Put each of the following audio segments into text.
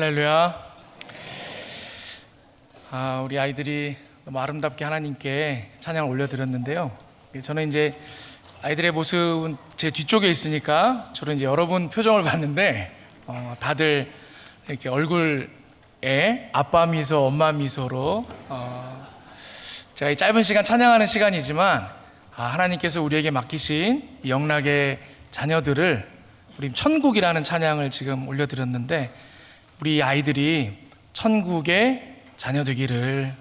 할렐루야. 우리 아이들이 너무 아름답게 하나님께 찬양을 올려드렸는데요. 저는 이제 아이들의 모습은 제 뒤쪽에 있으니까 주로 이제 여러분 표정을 봤는데 다들 이렇게 얼굴에 아빠 미소, 엄마 미소로 제가 이 짧은 시간 찬양하는 시간이지만 하나님께서 우리에게 맡기신 이 영락의 자녀들을 우리 천국이라는 찬양을 지금 올려드렸는데 우리 아이들이 천국의 자녀 되기를,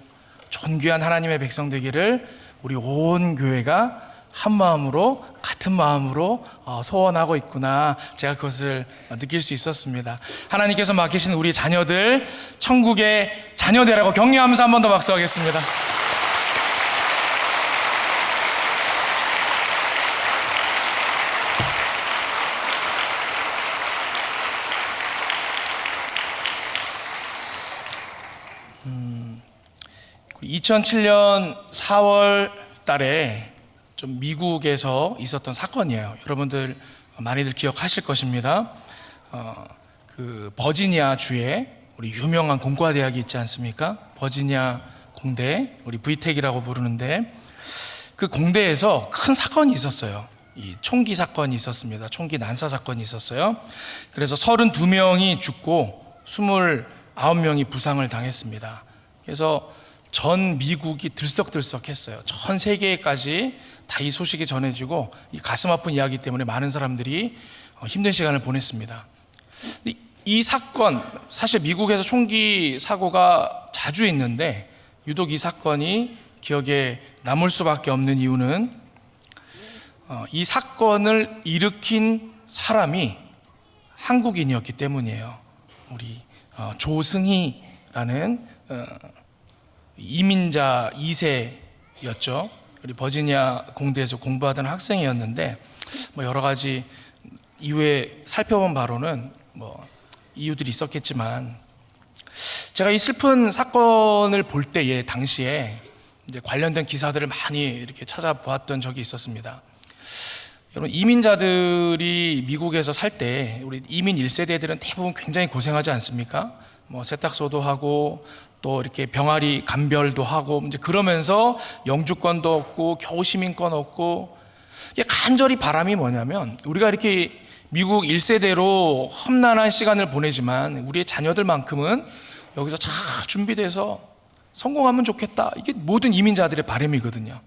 존귀한 하나님의 백성 되기를 우리 온 교회가 한 마음으로, 같은 마음으로 소원하고 있구나, 제가 그것을 느낄 수 있었습니다. 하나님께서 맡기신 우리 자녀들 천국의 자녀 되라고 격려하면서 한 번 더 박수하겠습니다. (2007년 4월) 달에 좀 미국에서 있었던 사건이에요. 여러분들 많이들 기억하실 것입니다. 그 버지니아 주에 우리 유명한 공과대학이 있지 않습니까? 버지니아 공대, 우리 VTech이라고 부르는데, 그 공대에서 큰 사건이 있었어요. 이 총기 사건이 있었습니다. 총기 난사 사건이 있었어요. 그래서 32명이 죽고 29명이 부상을 당했습니다. 그래서 전 미국이 들썩들썩했어요. 전 세계까지 다 이 소식이 전해지고, 이 가슴 아픈 이야기 때문에 많은 사람들이 힘든 시간을 보냈습니다. 이 사건, 사실 미국에서 총기 사고가 자주 있는데 유독 이 사건이 기억에 남을 수밖에 없는 이유는 이 사건을 일으킨 사람이 한국인이었기 때문이에요. 우리 조승희라는 이민자 2세였죠. 우리 버지니아 공대에서 공부하던 학생이었는데, 여러 가지 이후에 살펴본 바로는 이유들이 있었겠지만, 제가 이 슬픈 사건을 볼 때에 당시에 이제 관련된 기사들을 많이 이렇게 찾아보았던 적이 있었습니다. 여러분, 이민자들이 미국에서 살 때 우리 이민 1세대들은 대부분 굉장히 고생하지 않습니까? 세탁소도 하고 또 이렇게 병아리 감별도 하고 이제 그러면서 영주권도 얻고 겨우 시민권 얻고, 이게 간절히 바람이 뭐냐면, 우리가 이렇게 미국 1세대로 험난한 시간을 보내지만 우리의 자녀들만큼은 여기서 잘 준비돼서 성공하면 좋겠다, 이게 모든 이민자들의 바람이거든요.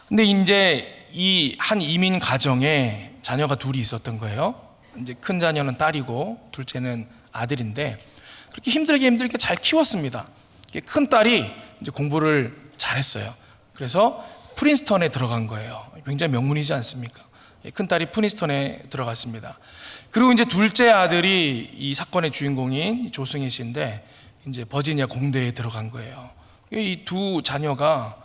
근데 이제 이 한 이민 가정에 자녀가 둘이 있었던 거예요. 이제 큰 자녀는 딸이고 둘째는 아들인데, 그렇게 힘들게 잘 키웠습니다. 큰 딸이 이제 공부를 잘했어요. 그래서 프린스턴에 들어간 거예요. 굉장히 명문이지 않습니까? 큰 딸이 프린스턴에 들어갔습니다. 그리고 이제 둘째 아들이 이 사건의 주인공인 조승희 씨인데, 이제 버지니아 공대에 들어간 거예요. 이 두 자녀가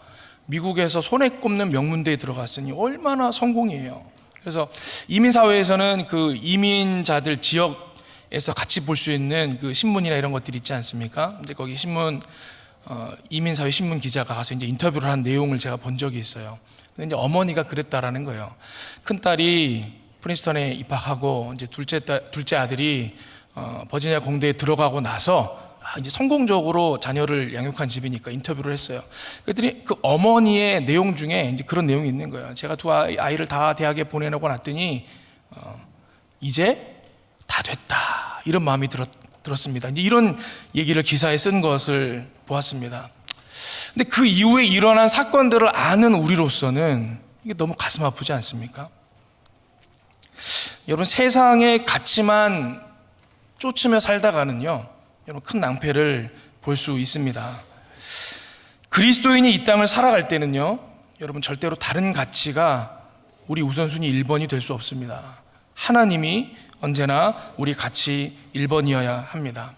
미국에서 손에 꼽는 명문대에 들어갔으니 얼마나 성공이에요. 그래서 이민사회에서는 그 이민자들 지역에서 같이 볼 수 있는 그 신문이나 이런 것들이 있지 않습니까? 이제 거기 신문, 이민사회 신문 기자가 가서 이제 인터뷰를 한 내용을 제가 본 적이 있어요. 근데 이제 어머니가 그랬다라는 거예요. 큰 딸이 프린스턴에 입학하고 이제 둘째 아들이 버지니아 공대에 들어가고 나서 이제 성공적으로 자녀를 양육한 집이니까 인터뷰를 했어요. 그랬더니 그 어머니의 내용 중에 이제 그런 내용이 있는 거예요. 제가 두 아이를 다 대학에 보내놓고 났더니 이제 다 됐다, 이런 마음이 들었습니다. 이제 이런 얘기를 기사에 쓴 것을 보았습니다. 근데 그 이후에 일어난 사건들을 아는 우리로서는 이게 너무 가슴 아프지 않습니까? 여러분, 세상의 가치만 쫓으며 살다가는요, 여러분, 큰 낭패를 볼 수 있습니다. 그리스도인이 이 땅을 살아갈 때는요, 여러분, 절대로 다른 가치가 우리 우선순위 1번이 될 수 없습니다. 하나님이 언제나 우리 가치 1번이어야 합니다.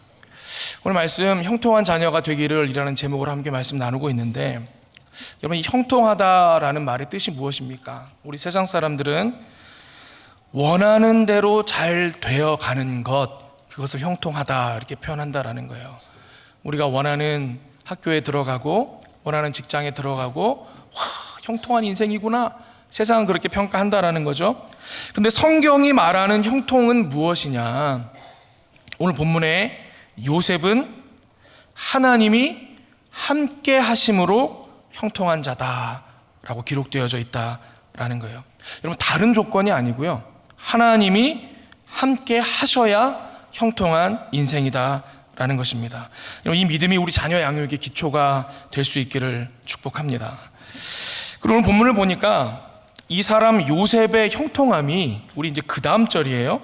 오늘 말씀, 형통한 자녀가 되기를 이라는 제목으로 함께 말씀 나누고 있는데, 여러분, 이 형통하다라는 말의 뜻이 무엇입니까? 우리 세상 사람들은 원하는 대로 잘 되어가는 것, 그것을 형통하다 이렇게 표현한다라는 거예요. 우리가 원하는 학교에 들어가고 원하는 직장에 들어가고, 형통한 인생이구나, 세상은 그렇게 평가한다라는 거죠. 그런데 성경이 말하는 형통은 무엇이냐? 오늘 본문에 요셉은 하나님이 함께 하심으로 형통한 자다라고 기록되어져 있다라는 거예요. 여러분, 다른 조건이 아니고요, 하나님이 함께 하셔야 형통한 인생이다라는 것입니다. 이 믿음이 우리 자녀 양육의 기초가 될 수 있기를 축복합니다. 그리고 오늘 본문을 보니까 이 사람 요셉의 형통함이, 우리 이제 그 다음 절이에요.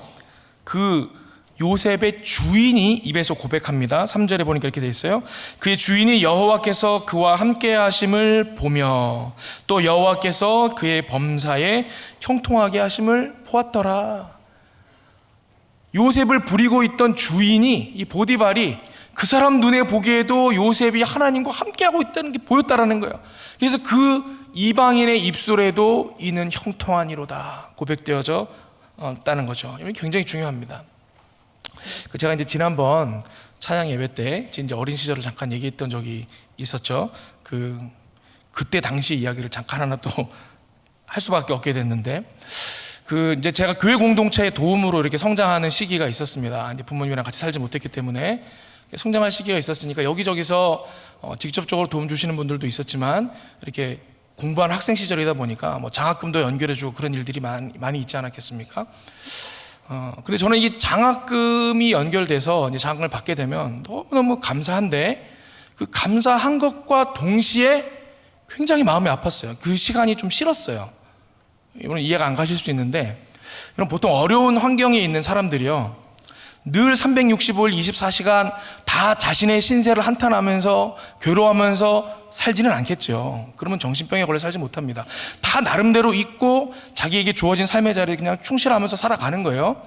그 요셉의 주인이 입에서 고백합니다. 3절에 보니까 이렇게 돼 있어요. 그의 주인이 여호와께서 그와 함께 하심을 보며 또 여호와께서 그의 범사에 형통하게 하심을 보았더라. 요셉을 부리고 있던 주인이, 이 보디발이 그 사람 눈에 보기에도 요셉이 하나님과 함께하고 있다는 게 보였다라는 거예요. 그래서 그 이방인의 입술에도 이는 형통한 이로다 고백되어져 있다는 거죠. 이게 굉장히 중요합니다. 제가 이제 지난번 찬양 예배 때 이제 어린 시절을 잠깐 얘기했던 적이 있었죠. 그때 당시 이야기를 잠깐 하나 또 할 수밖에 없게 됐는데, 이제 제가 교회 공동체의 도움으로 이렇게 성장하는 시기가 있었습니다. 이제 부모님이랑 같이 살지 못했기 때문에 성장할 시기가 있었으니까 여기저기서 직접적으로 도움 주시는 분들도 있었지만, 이렇게 공부하는 학생 시절이다 보니까 뭐 장학금도 연결해주고 그런 일들이 많이 있지 않았겠습니까? 근데 저는 이 장학금이 연결돼서 이제 장학금을 받게 되면 너무너무 감사한데, 그 감사한 것과 동시에 굉장히 마음이 아팠어요. 그 시간이 좀 싫었어요. 이거는 이해가 안 가실 수 있는데, 이런 보통 어려운 환경에 있는 사람들이요, 늘 365일 24시간 다 자신의 신세를 한탄하면서 괴로워하면서 살지는 않겠죠. 그러면 정신병에 걸려 살지 못합니다. 다 나름대로 있고 자기에게 주어진 삶의 자리에 그냥 충실하면서 살아가는 거예요.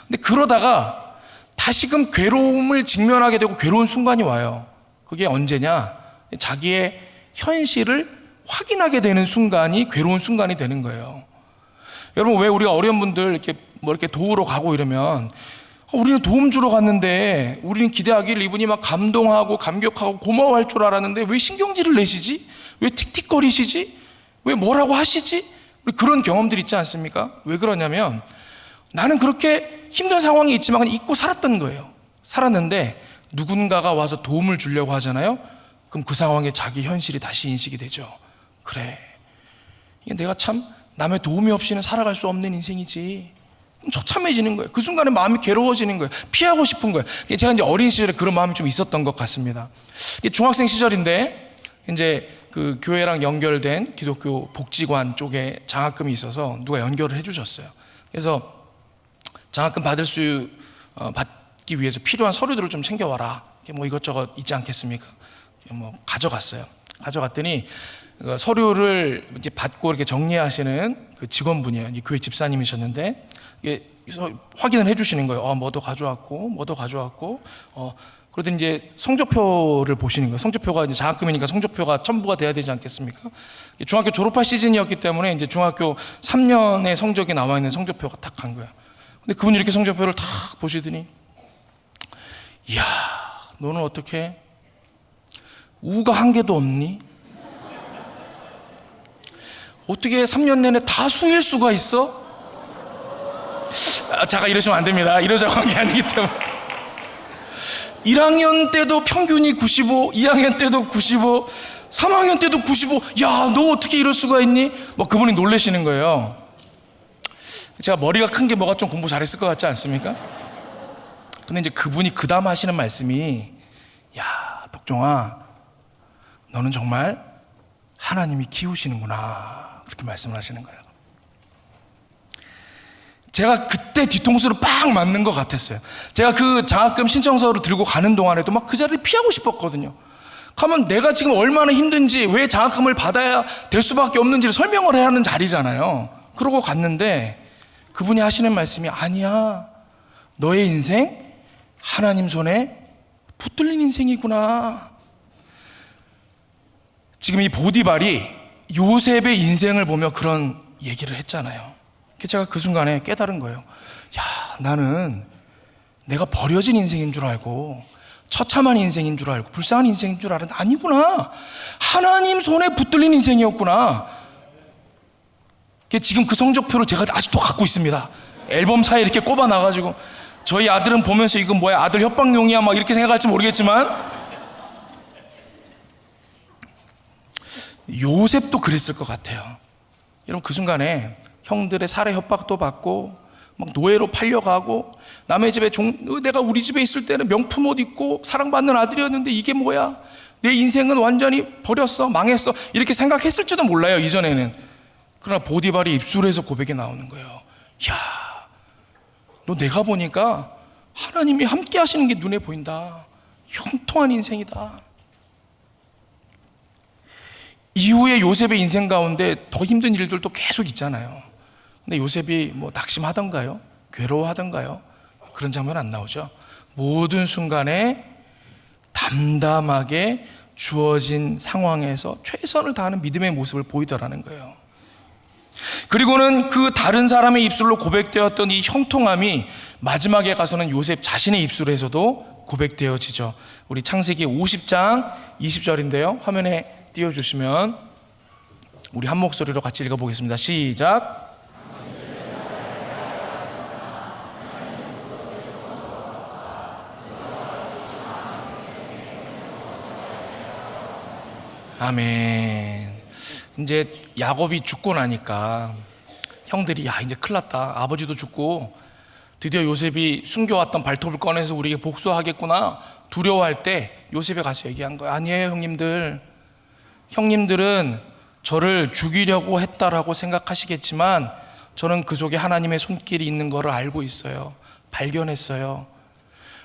근데 그러다가 다시금 괴로움을 직면하게 되고 괴로운 순간이 와요. 그게 언제냐? 자기의 현실을 확인하게 되는 순간이 괴로운 순간이 되는 거예요. 여러분, 왜 우리가 어려운 분들 이렇게 도우러 가고 이러면, 우리는 도움 주러 갔는데 우리는 기대하길 이분이 막 감동하고 감격하고 고마워할 줄 알았는데 왜 신경질을 내시지? 왜 틱틱거리시지? 왜 뭐라고 하시지? 우리 그런 경험들 있지 않습니까? 왜 그러냐면, 나는 그렇게 힘든 상황이 있지만 그냥 잊고 살았던 거예요. 살았는데 누군가가 와서 도움을 주려고 하잖아요. 그럼 그 상황에 자기 현실이 다시 인식이 되죠. 그래, 이게 내가 참 남의 도움이 없이는 살아갈 수 없는 인생이지. 처참해지는 거예요. 그 순간에 마음이 괴로워지는 거예요. 피하고 싶은 거예요. 제가 이제 어린 시절에 그런 마음이 좀 있었던 것 같습니다. 중학생 시절인데 이제 그 교회랑 연결된 기독교 복지관 쪽에 장학금이 있어서 누가 연결을 해주셨어요. 그래서 장학금 받기 위해서 필요한 서류들을 좀 챙겨와라. 뭐 이것저것 있지 않겠습니까? 뭐 가져갔어요. 가져갔더니 서류를 이제 받고 이렇게 정리하시는 그 직원분이에요. 이 교회 집사님이셨는데, 확인을 해주시는 거예요. 뭐도 가져왔고, 뭐도 가져왔고, 그러더니 이제 성적표를 보시는 거예요. 성적표가 이제 장학금이니까 성적표가 첨부가 돼야 되지 않겠습니까? 중학교 졸업할 시즌이었기 때문에 이제 중학교 3년의 성적이 나와 있는 성적표가 딱 간 거예요. 근데 그분이 이렇게 성적표를 탁 보시더니, 이야, 너는 어떻게 우가 한 개도 없니? 어떻게 3년 내내 다 수일 수가 있어? 자가 이러시면 안 됩니다. 이러자고 한 게 아니기 때문에. 1학년 때도 평균이 95, 2학년 때도 95, 3학년 때도 95. 야, 너 어떻게 이럴 수가 있니? 뭐 그분이 놀라시는 거예요. 제가 머리가 큰 게 뭐가 좀 공부 잘했을 것 같지 않습니까? 근데 이제 그분이 그 다음 하시는 말씀이, 야, 덕종아, 너는 정말 하나님이 키우시는구나, 그렇게 말씀을 하시는 거예요. 제가 그때 뒤통수를 빡 맞는 것 같았어요. 제가 그 장학금 신청서를 들고 가는 동안에도 막 그 자리를 피하고 싶었거든요. 가면 내가 지금 얼마나 힘든지, 왜 장학금을 받아야 될 수밖에 없는지를 설명을 해야 하는 자리잖아요. 그러고 갔는데 그분이 하시는 말씀이, 아니야, 너의 인생 하나님 손에 붙들린 인생이구나. 지금 이 보디발이 요셉의 인생을 보며 그런 얘기를 했잖아요. 제가 그 순간에 깨달은 거예요. 야, 나는 내가 버려진 인생인 줄 알고, 처참한 인생인 줄 알고, 불쌍한 인생인 줄 알았는데 아니구나. 하나님 손에 붙들린 인생이었구나. 지금 그 성적표를 제가 아직도 갖고 있습니다. 앨범 사이에 이렇게 꼽아놔가지고 저희 아들은 보면서 이건 뭐야, 아들 협박용이야 막 이렇게 생각할지 모르겠지만 요셉도 그랬을 것 같아요. 여러분, 그 순간에 형들의 살해 협박도 받고 막 노예로 팔려가고, 남의 집에 내가 우리 집에 있을 때는 명품 옷 입고 사랑받는 아들이었는데 이게 뭐야, 내 인생은 완전히 버렸어, 망했어, 이렇게 생각했을지도 몰라요, 이전에는. 그러나 보디발의 입술에서 고백이 나오는 거예요. 야, 너 내가 보니까 하나님이 함께 하시는 게 눈에 보인다. 형통한 인생이다. 이후에 요셉의 인생 가운데 더 힘든 일들도 계속 있잖아요. 근데 요셉이 뭐 낙심하던가요? 괴로워하던가요? 그런 장면 안 나오죠. 모든 순간에 담담하게 주어진 상황에서 최선을 다하는 믿음의 모습을 보이더라는 거예요. 그리고는 그 다른 사람의 입술로 고백되었던 이 형통함이 마지막에 가서는 요셉 자신의 입술에서도 고백되어지죠. 우리 창세기 50장 20절인데요. 화면에 띄워주시면 우리 한 목소리로 같이 읽어보겠습니다. 시작. 아멘. 이제 야곱이 죽고 나니까 형들이 야, 이제 큰일 났다, 아버지도 죽고 드디어 요셉이 숨겨왔던 발톱을 꺼내서 우리에게 복수하겠구나 두려워할 때 요셉에 가서 얘기한 거예요. 아니에요, 형님들은 저를 죽이려고 했다라고 생각하시겠지만 저는 그 속에 하나님의 손길이 있는 것을 알고 있어요. 발견했어요.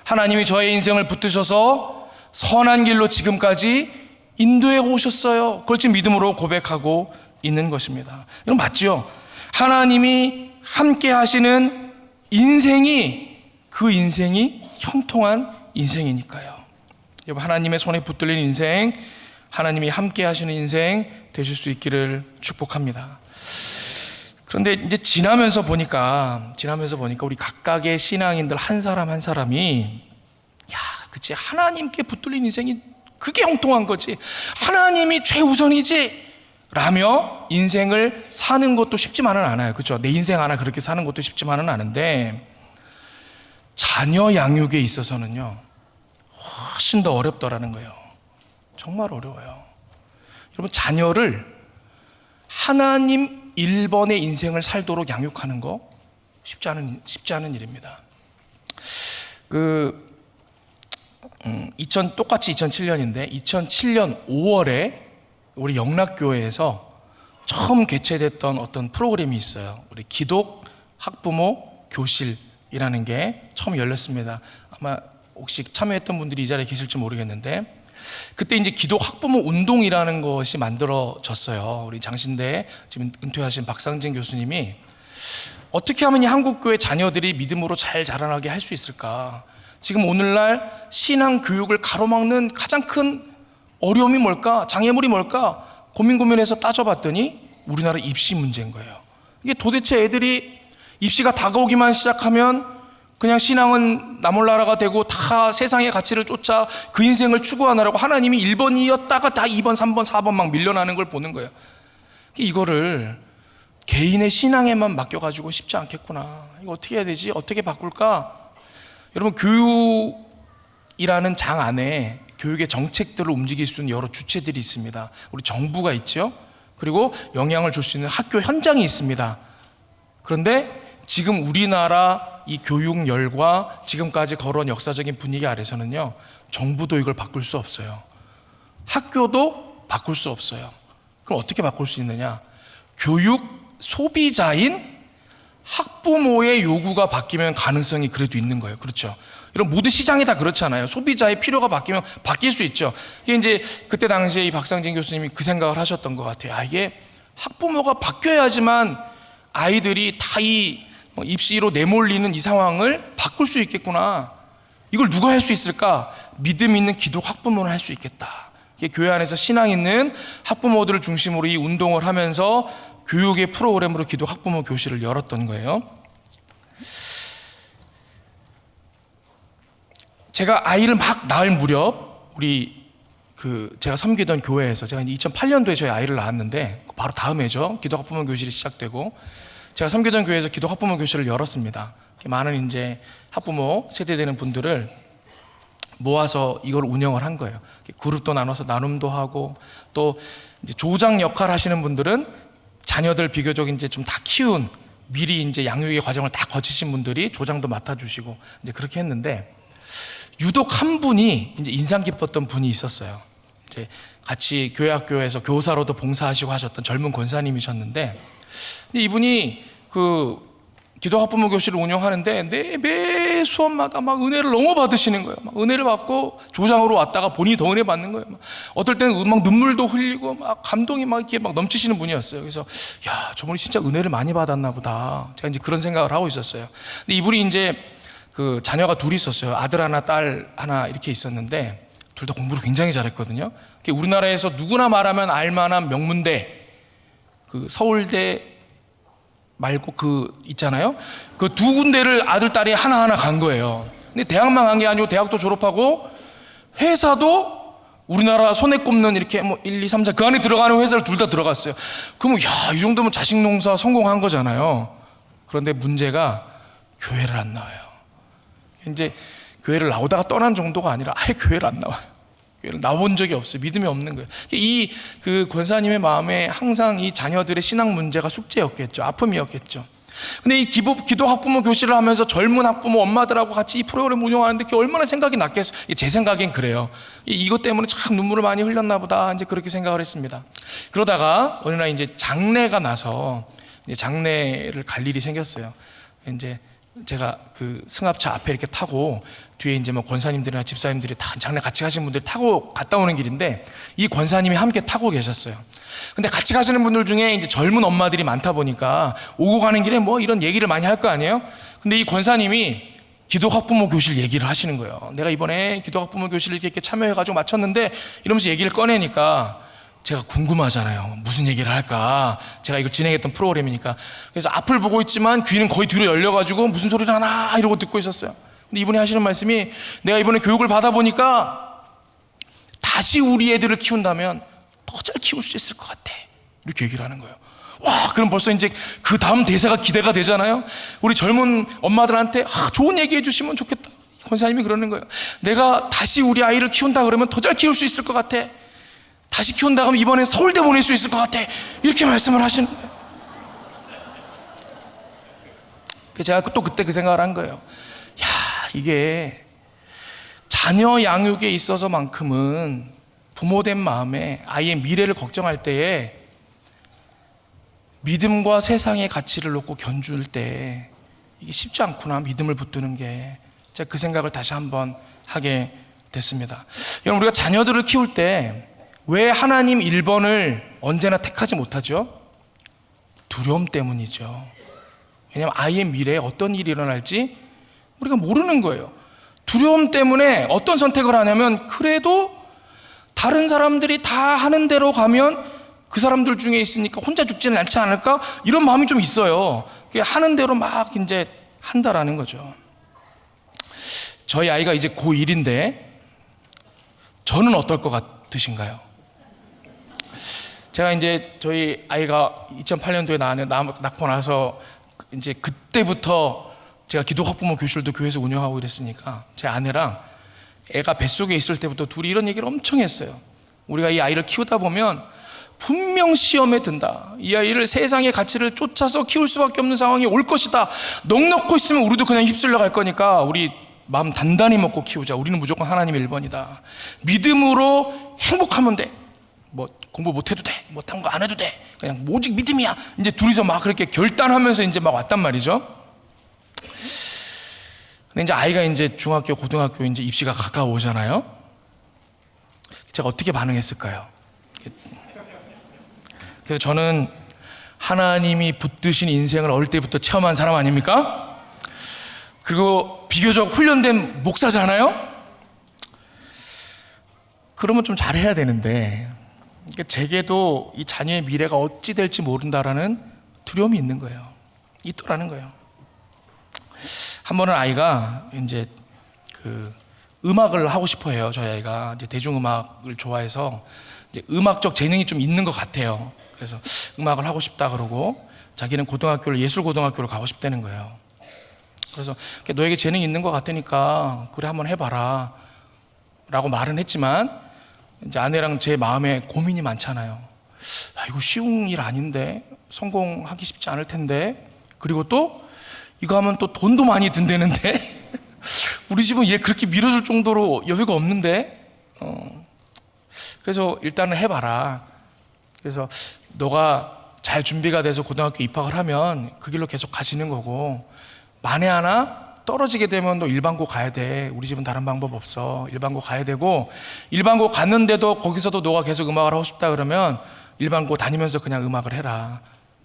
하나님이 저의 인생을 붙드셔서 선한 길로 지금까지 인도해 오셨어요. 그걸 지금 믿음으로 고백하고 있는 것입니다. 이건 맞죠? 하나님이 함께 하시는 인생이, 그 인생이 형통한 인생이니까요. 여러분, 하나님의 손에 붙들린 인생, 하나님이 함께 하시는 인생 되실 수 있기를 축복합니다. 그런데 이제 지나면서 보니까 우리 각각의 신앙인들 한 사람 한 사람이 야, 그치, 하나님께 붙들린 인생이 그게 형통한 거지, 하나님이 최우선이지 라며 인생을 사는 것도 쉽지만은 않아요. 그렇죠? 내 인생 하나 그렇게 사는 것도 쉽지만은 않은데 자녀 양육에 있어서는요 훨씬 더 어렵더라는 거예요. 정말 어려워요. 여러분, 자녀를 하나님 1번의 인생을 살도록 양육하는 거 쉽지 않은 일입니다. 똑같이 2007년인데 2007년 5월에 우리 영락교회에서 처음 개최됐던 어떤 프로그램이 있어요. 우리 기독 학부모 교실이라는 게 처음 열렸습니다. 아마 혹시 참여했던 분들이 이 자리에 계실지 모르겠는데, 그때 이제 기독 학부모 운동이라는 것이 만들어졌어요. 우리 장신대 지금 은퇴하신 박상진 교수님이 어떻게 하면 이 한국교회 자녀들이 믿음으로 잘 자라나게 할 수 있을까? 지금 오늘날 신앙 교육을 가로막는 가장 큰 어려움이 뭘까? 장애물이 뭘까? 고민해서 따져봤더니 우리나라 입시 문제인 거예요. 이게 도대체 애들이 입시가 다가오기만 시작하면 그냥 신앙은 나몰라라가 되고 다 세상의 가치를 쫓아 그 인생을 추구하느라고 하나님이 1번이었다가 다 2번, 3번, 4번 막 밀려나는 걸 보는 거예요. 이거를 개인의 신앙에만 맡겨가지고 쉽지 않겠구나. 이거 어떻게 해야 되지? 어떻게 바꿀까? 여러분, 교육이라는 장 안에 교육의 정책들을 움직일 수 있는 여러 주체들이 있습니다. 우리 정부가 있죠. 그리고 영향을 줄 수 있는 학교 현장이 있습니다. 그런데 지금 우리나라 이 교육열과 지금까지 걸어온 역사적인 분위기 아래서는요, 정부도 이걸 바꿀 수 없어요. 학교도 바꿀 수 없어요. 그럼 어떻게 바꿀 수 있느냐? 교육 소비자인 학부모의 요구가 바뀌면 가능성이 그래도 있는 거예요. 그렇죠? 이런 모든 시장이 다 그렇잖아요. 소비자의 필요가 바뀌면 바뀔 수 있죠. 이게 이제 그때 당시에 이 박상진 교수님이 그 생각을 하셨던 것 같아요. 이게 학부모가 바뀌어야지만 아이들이 다 이 입시로 내몰리는 이 상황을 바꿀 수 있겠구나. 이걸 누가 할 수 있을까? 믿음 있는 기독 학부모는 할 수 있겠다. 이게 교회 안에서 신앙 있는 학부모들을 중심으로 이 운동을 하면서 교육의 프로그램으로 기독 학부모 교실을 열었던 거예요. 제가 아이를 막 낳을 무렵 제가 섬기던 교회에서 제가 2008년도에 저희 아이를 낳았는데 바로 다음 해죠. 기독 학부모 교실이 시작되고 제가 섬기던 교회에서 기도 학부모 교실을 열었습니다. 많은 이제 학부모 세대되는 분들을 모아서 이걸 운영을 한 거예요. 그룹도 나눠서 나눔도 하고, 또 이제 조장 역할 하시는 분들은 자녀들 비교적 이제 좀 다 키운, 미리 이제 양육의 과정을 다 거치신 분들이 조장도 맡아주시고 이제 그렇게 했는데, 유독 한 분이 이제 인상 깊었던 분이 있었어요. 이제 같이 교회 학교에서 교사로도 봉사하시고 하셨던 젊은 권사님이셨는데, 근데 이분이 그 기도 학부모 교실을 운영하는데 매 수업마다 막 은혜를 너무 받으시는 거예요. 막 은혜를 받고 조장으로 왔다가 본인이 더 은혜 받는 거예요. 막 어떨 때는 막 눈물도 흘리고 막 감동이 막 이렇게 막 넘치시는 분이었어요. 그래서 야, 저분이 진짜 은혜를 많이 받았나 보다. 제가 이제 그런 생각을 하고 있었어요. 근데 이분이 이제 그 자녀가 둘이 있었어요. 아들 하나, 딸 하나 이렇게 있었는데 둘 다 공부를 굉장히 잘했거든요. 우리나라에서 누구나 말하면 알만한 명문대, 그 서울대 말고 그 있잖아요. 그 두 군데를 아들, 딸이 하나하나 간 거예요. 근데 대학만 간 게 아니고 대학도 졸업하고 회사도 우리나라 손에 꼽는 이렇게 뭐 1, 2, 3, 4 그 안에 들어가는 회사를 둘 다 들어갔어요. 그러면 야, 이 정도면 자식 농사 성공한 거잖아요. 그런데 문제가 교회를 안 나와요. 이제 교회를 나오다가 떠난 정도가 아니라 아예 교회를 안 나와요. 교회를 나온 적이 없어요. 믿음이 없는 거예요. 이 그 권사님의 마음에 항상 이 자녀들의 신앙 문제가 숙제였겠죠. 아픔이었겠죠. 근데 이 기도 학부모 교실을 하면서 젊은 학부모 엄마들하고 같이 이 프로그램 운영하는데 그게 얼마나 생각이 났겠어요. 제 생각엔 그래요. 이것 때문에 참 눈물을 많이 흘렸나 보다 이제 그렇게 생각을 했습니다. 그러다가 어느 날 이제 장례가 나서 이제 장례를 갈 일이 생겼어요. 이제 제가 그 승합차 앞에 이렇게 타고 뒤에 이제 뭐 권사님들이나 집사님들이 다 장례 같이 가신 분들이 타고 갔다 오는 길인데 이 권사님이 함께 타고 계셨어요. 근데 같이 가시는 분들 중에 이제 젊은 엄마들이 많다 보니까 오고 가는 길에 뭐 이런 얘기를 많이 할 거 아니에요? 근데 이 권사님이 기도 학부모 교실 얘기를 하시는 거예요. 내가 이번에 기도 학부모 교실을 이렇게 참여해가지고 마쳤는데 이러면서 얘기를 꺼내니까 제가 궁금하잖아요. 무슨 얘기를 할까? 제가 이걸 진행했던 프로그램이니까. 그래서 앞을 보고 있지만 귀는 거의 뒤로 열려가지고 무슨 소리를 하나 이러고 듣고 있었어요. 근데 이분이 하시는 말씀이 내가 이번에 교육을 받아보니까 다시 우리 애들을 키운다면 더 잘 키울 수 있을 것 같아. 이렇게 얘기를 하는 거예요. 와, 그럼 벌써 이제 그 다음 대사가 기대가 되잖아요. 우리 젊은 엄마들한테 좋은 얘기 해주시면 좋겠다. 권사님이 그러는 거예요. 내가 다시 우리 아이를 키운다 그러면 더 잘 키울 수 있을 것 같아. 다시 키운다 그러면 이번엔 서울대 보낼 수 있을 것 같아. 이렇게 말씀을 하시는 거예요. 제가 또 그때 그 생각을 한 거예요. 야, 이게 자녀 양육에 있어서만큼은 부모된 마음에 아이의 미래를 걱정할 때에 믿음과 세상의 가치를 놓고 견줄 때 이게 쉽지 않구나, 믿음을 붙드는 게. 제가 그 생각을 다시 한번 하게 됐습니다. 여러분, 우리가 자녀들을 키울 때 왜 하나님 1번을 언제나 택하지 못하죠? 두려움 때문이죠. 왜냐하면 아이의 미래에 어떤 일이 일어날지 우리가 모르는 거예요. 두려움 때문에 어떤 선택을 하냐면, 그래도 다른 사람들이 다 하는 대로 가면 그 사람들 중에 있으니까 혼자 죽지는 않지 않을까? 이런 마음이 좀 있어요. 하는 대로 막 이제 한다라는 거죠. 저희 아이가 이제 고1인데 저는 어떨 것 같으신가요? 제가 이제 저희 아이가 2008년도에 낳고 나서 이제 그때부터 제가 기도 학부모 교실도 교회에서 운영하고 이랬으니까 제 아내랑 애가 뱃속에 있을 때부터 둘이 이런 얘기를 엄청 했어요. 우리가 이 아이를 키우다 보면 분명 시험에 든다. 이 아이를 세상의 가치를 쫓아서 키울 수밖에 없는 상황이 올 것이다. 넋 놓고 있으면 우리도 그냥 휩쓸려 갈 거니까 우리 마음 단단히 먹고 키우자. 우리는 무조건 하나님 1번이다. 믿음으로 행복하면 돼. 뭐 공부 못해도 돼. 못한 거 안 해도 돼. 그냥 오직 믿음이야. 이제 둘이서 막 그렇게 결단하면서 이제 막 왔단 말이죠. 근데 이제 아이가 이제 중학교, 고등학교 이제 입시가 가까워오잖아요. 제가 어떻게 반응했을까요? 그래서 저는 하나님이 붙드신 인생을 어릴 때부터 체험한 사람 아닙니까? 그리고 비교적 훈련된 목사잖아요. 그러면 좀 잘해야 되는데, 그러니까 제게도 이 자녀의 미래가 어찌 될지 모른다라는 두려움이 있는 거예요. 있더라는 거예요. 한 번은 아이가 이제 그 음악을 하고 싶어 해요. 저희 아이가 이제 대중음악을 좋아해서 이제 음악적 재능이 좀 있는 것 같아요. 그래서 음악을 하고 싶다 그러고 자기는 고등학교를 예술고등학교로 가고 싶다는 거예요. 그래서 너에게 재능이 있는 것 같으니까 그래 한번 해봐라 라고 말은 했지만 이제 아내랑 제 마음에 고민이 많잖아요. 이거 쉬운 일 아닌데, 성공하기 쉽지 않을 텐데, 그리고 또 이거 하면 또 돈도 많이 든다는데 우리 집은 얘 그렇게 밀어줄 정도로 여유가 없는데, 그래서 일단은 해봐라. 그래서 너가 잘 준비가 돼서 고등학교 입학을 하면 그 길로 계속 가시는 거고, 만에 하나 떨어지게 되면 너 일반고 가야 돼. 우리 집은 다른 방법 없어. 일반고 가야 되고, 일반고 갔는데도 거기서도 너가 계속 음악을 하고 싶다 그러면 일반고 다니면서 그냥 음악을 해라.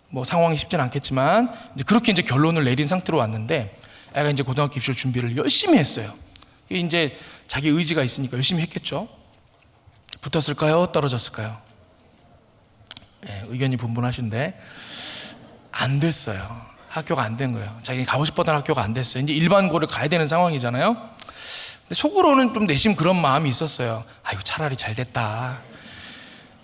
뭐 상황이 쉽진 않겠지만 이제 그렇게 이제 결론을 내린 상태로 왔는데, 애가 이제 고등학교 입시 준비를 열심히 했어요. 이제 자기 의지가 있으니까 열심히 했겠죠. 붙었을까요? 떨어졌을까요? 네, 의견이 분분하신데 안 됐어요. 학교가 안 된 거예요. 자기가 가고 싶었던 학교가 안 됐어요. 이제 일반고를 가야 되는 상황이잖아요. 근데 속으로는 좀 내심 그런 마음이 있었어요. 이거 차라리 잘 됐다.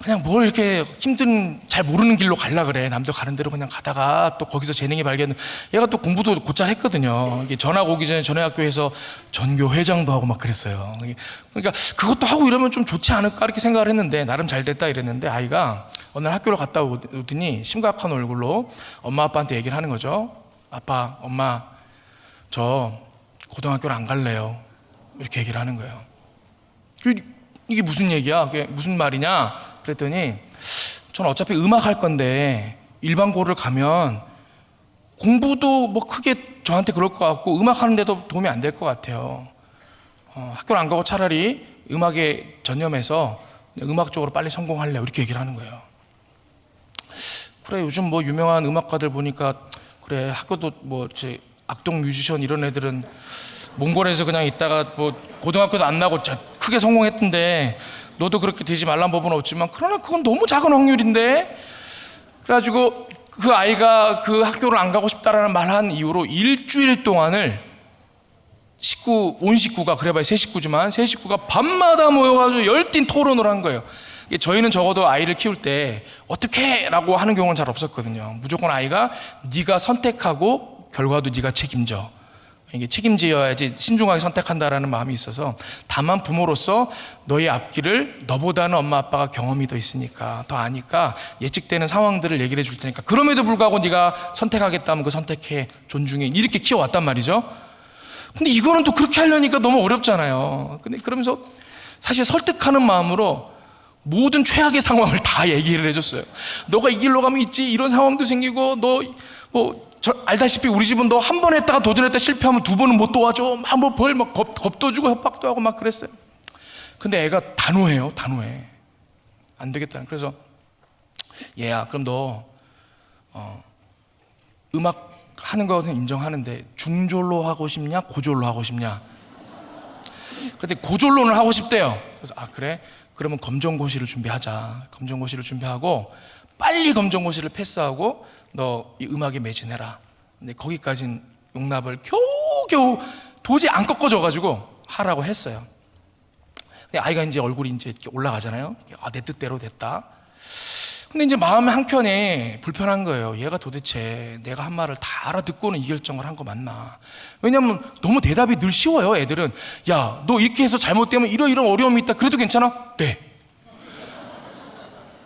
그냥 뭘 이렇게 힘든, 잘 모르는 길로 가려 그래. 남들 가는 대로 그냥 가다가 또 거기서 재능이 발견. 얘가 또 공부도 곧잘 했거든요. 이게 전학 오기 전에 전에 학교에서 전교 회장도 하고 막 그랬어요. 그러니까 그것도 하고 이러면 좀 좋지 않을까 이렇게 생각을 했는데, 나름 잘 됐다 이랬는데, 아이가 어느 날 학교를 갔다 오더니 심각한 얼굴로 엄마 아빠한테 얘기를 하는 거죠. 아빠, 엄마, 저 고등학교를 안 갈래요. 이렇게 얘기를 하는 거예요. 이게 무슨 얘기야? 그게 무슨 말이냐? 그랬더니 전 어차피 음악 할 건데 일반고를 가면 공부도 뭐 크게 저한테 그럴 것 같고 음악 하는데도 도움이 안 될 것 같아요. 학교를 안 가고 차라리 음악에 전념해서 음악 쪽으로 빨리 성공할래요. 이렇게 얘기를 하는 거예요. 그래, 요즘 뭐 유명한 음악가들 보니까 그래, 학교도 뭐 악동 뮤지션 이런 애들은 몽골에서 그냥 있다가 뭐 고등학교도 안 나고 크게 성공했던데, 너도 그렇게 되지 말란 법은 없지만 그러나 그건 너무 작은 확률인데. 그래가지고 그 아이가 그 학교를 안 가고 싶다라는 말한 이후로 일주일 동안을 온 식구가, 그래봐야 세 식구지만 세 식구가 밤마다 모여가지고 열띤 토론을 한 거예요. 저희는 적어도 아이를 키울 때 어떻게 라고 하는 경우는 잘 없었거든요. 무조건 아이가 네가 선택하고 결과도 네가 책임져, 이게 책임져야지 신중하게 선택한다라는 마음이 있어서, 다만 부모로서 너의 앞길을 너보다는 엄마 아빠가 경험이 더 있으니까 더 아니까 예측되는 상황들을 얘기를 해줄 테니까 그럼에도 불구하고 네가 선택하겠다면 그 선택해, 존중해, 이렇게 키워왔단 말이죠. 근데 이거는 또 그렇게 하려니까 너무 어렵잖아요. 근데 그러면서 사실 설득하는 마음으로 모든 최악의 상황을 다 얘기를 해줬어요. 너가 이 길로 가면 있지, 이런 상황도 생기고, 너 알다시피 우리 집은 너 한 번 했다가 도전했다 실패하면 두 번은 못 도와줘. 막 벌 막 겁도 주고 협박도 하고 막 그랬어요. 근데 애가 단호해요. 단호해. 안 되겠다는. 그래서 얘야, 그럼 너 음악 하는 것은 인정하는데 중졸로 하고 싶냐, 고졸로 하고 싶냐? 근데 고졸로는 하고 싶대요. 그래서 그래? 그러면 검정고시를 준비하자. 검정고시를 준비하고 빨리 검정고시를 패스하고 너 이 음악에 매진해라. 근데 거기까진 용납을 겨우겨우 도저히 안 꺾어져가지고 하라고 했어요. 근데 아이가 이제 얼굴이 이제 이렇게 올라가잖아요. 내 뜻대로 됐다. 근데 이제 마음 한켠에 불편한 거예요. 얘가 도대체 내가 한 말을 다 알아듣고는 이 결정을 한 거 맞나? 왜냐면 너무 대답이 늘 쉬워요. 애들은 야, 너 이렇게 해서 잘못되면 이런 어려움이 있다. 그래도 괜찮아? 네.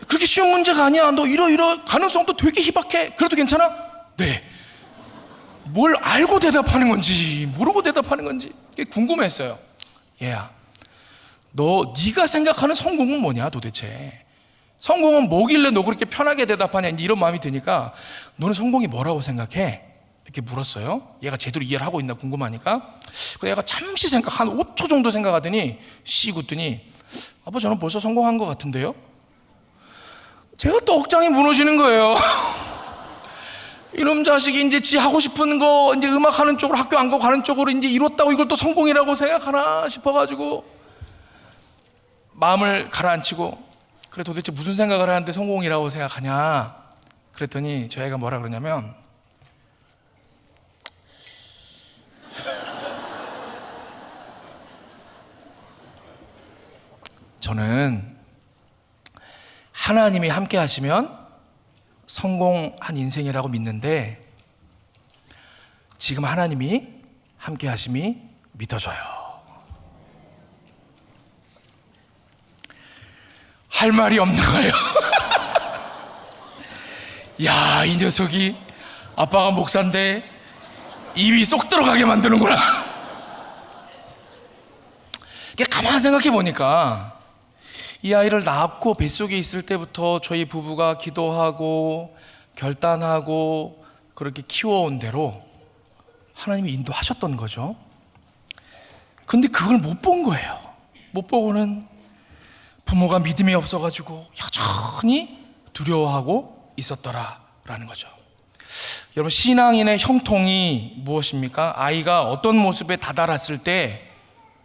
그렇게 쉬운 문제가 아니야. 너 이러 가능성도 되게 희박해. 그래도 괜찮아? 네. 뭘 알고 대답하는 건지 모르고 대답하는 건지 그게 궁금했어요. 얘야, 네가 생각하는 성공은 뭐냐 도대체? 성공은 뭐길래 너 그렇게 편하게 대답하냐? 이런 마음이 드니까 너는 성공이 뭐라고 생각해? 이렇게 물었어요. 얘가 제대로 이해를 하고 있나 궁금하니까. 그래서 얘가 잠시 한 5초 정도 생각하더니 씩 웃더니 아빠, 저는 벌써 성공한 것 같은데요? 제가 또 억장이 무너지는 거예요. 이놈 자식이 이제 지 하고 싶은 거, 이제 음악하는 쪽으로, 학교 안 가고 가는 쪽으로 이제 이뤘다고 이걸 또 성공이라고 생각하나 싶어가지고 마음을 가라앉히고, 그래 도대체 무슨 생각을 하는데 성공이라고 생각하냐? 그랬더니 저 애가 뭐라 그러냐면, 저는 하나님이 함께 하시면 성공한 인생이라고 믿는데 지금 하나님이 함께 하심이 믿어져요. 할 말이 없는 거예요. 야, 이 녀석이 아빠가 목사인데 입이 쏙 들어가게 만드는구나. 가만히 생각해 보니까 이 아이를 낳고 뱃속에 있을 때부터 저희 부부가 기도하고 결단하고 그렇게 키워온 대로 하나님이 인도하셨던 거죠. 근데 그걸 못 본 거예요. 못 보고는 부모가 믿음이 없어가지고 여전히 두려워하고 있었더라라는 거죠. 여러분, 신앙인의 형통이 무엇입니까? 아이가 어떤 모습에 다다랐을 때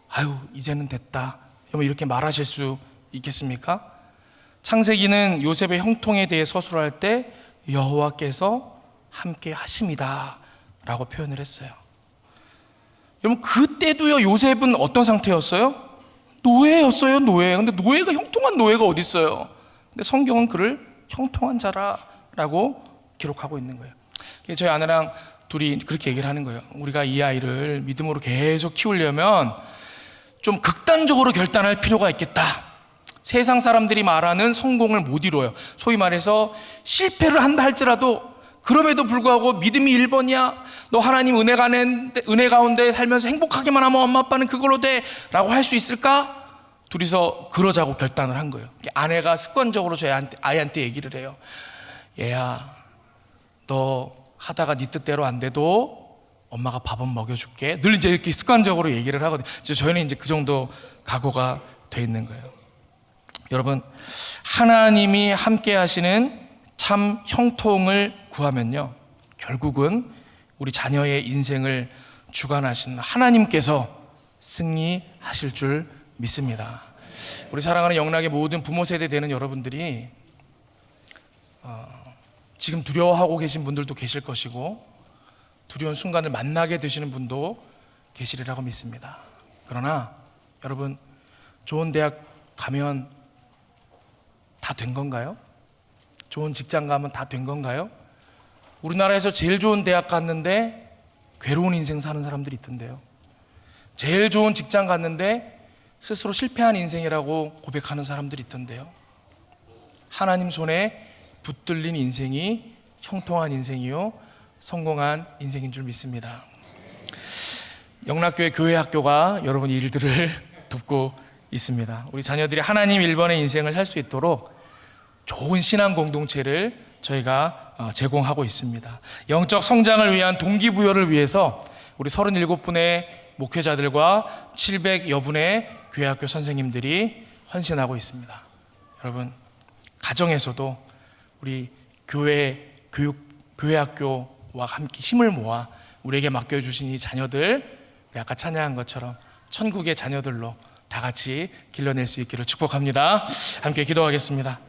아유, 이제는 됐다, 여러분, 이렇게 말하실 수 있겠습니까? 창세기는 요셉의 형통에 대해 서술할 때 여호와께서 함께 하심이다 라고 표현을 했어요. 여러분, 그때도요, 요셉은 어떤 상태였어요? 노예였어요. 노예. 근데 노예가 형통한 노예가 어디 있어요? 근데 성경은 그를 형통한 자라고 기록하고 있는 거예요. 저희 아내랑 둘이 그렇게 얘기를 하는 거예요. 우리가 이 아이를 믿음으로 계속 키우려면 좀 극단적으로 결단할 필요가 있겠다. 세상 사람들이 말하는 성공을 못 이뤄요. 소위 말해서 실패를 한다 할지라도 그럼에도 불구하고 믿음이 1번이야, 너 하나님 은혜 가운데 살면서 행복하게만 하면 엄마 아빠는 그걸로 돼 라고 할 수 있을까? 둘이서 그러자고 결단을 한 거예요. 아내가 습관적으로 저희 아이한테 얘기를 해요. 얘야, 너 하다가 네 뜻대로 안 돼도 엄마가 밥은 먹여줄게. 늘 이제 이렇게 습관적으로 얘기를 하거든요. 저희는 이제 그 정도 각오가 돼 있는 거예요. 여러분, 하나님이 함께 하시는 참 형통을 구하면요, 결국은 우리 자녀의 인생을 주관하시는 하나님께서 승리하실 줄 믿습니다. 우리 사랑하는 영락의 모든 부모 세대 되는 여러분들이 지금 두려워하고 계신 분들도 계실 것이고 두려운 순간을 만나게 되시는 분도 계시리라고 믿습니다. 그러나 여러분, 좋은 대학 가면 다 된 건가요? 좋은 직장 가면 다 된 건가요? 우리나라에서 제일 좋은 대학 갔는데 괴로운 인생 사는 사람들이 있던데요. 제일 좋은 직장 갔는데 스스로 실패한 인생이라고 고백하는 사람들이 있던데요. 하나님 손에 붙들린 인생이 형통한 인생이요, 성공한 인생인 줄 믿습니다. 영락교회 교회학교가 여러분 이 일들을 돕고 있습니다. 우리 자녀들이 하나님 1번의 인생을 살 수 있도록 좋은 신앙 공동체를 저희가 제공하고 있습니다. 영적 성장을 위한 동기부여를 위해서 우리 37분의 목회자들과 700여 분의 교회학교 선생님들이 헌신하고 있습니다. 여러분, 가정에서도 우리 교회학교와 함께 힘을 모아 우리에게 맡겨주신 이 자녀들, 아까 찬양한 것처럼 천국의 자녀들로 다 같이 길러낼 수 있기를 축복합니다. 함께 기도하겠습니다.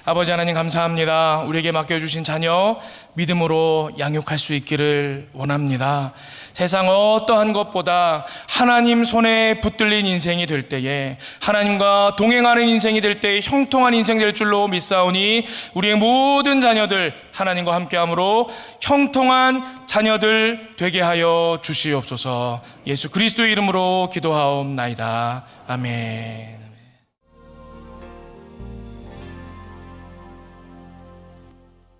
아버지 하나님, 감사합니다. 우리에게 맡겨주신 자녀 믿음으로 양육할 수 있기를 원합니다. 세상 어떠한 것보다 하나님 손에 붙들린 인생이 될 때에, 하나님과 동행하는 인생이 될 때에 형통한 인생 될 줄로 믿사오니 우리의 모든 자녀들 하나님과 함께함으로 형통한 자녀들 되게 하여 주시옵소서. 예수 그리스도의 이름으로 기도하옵나이다. 아멘.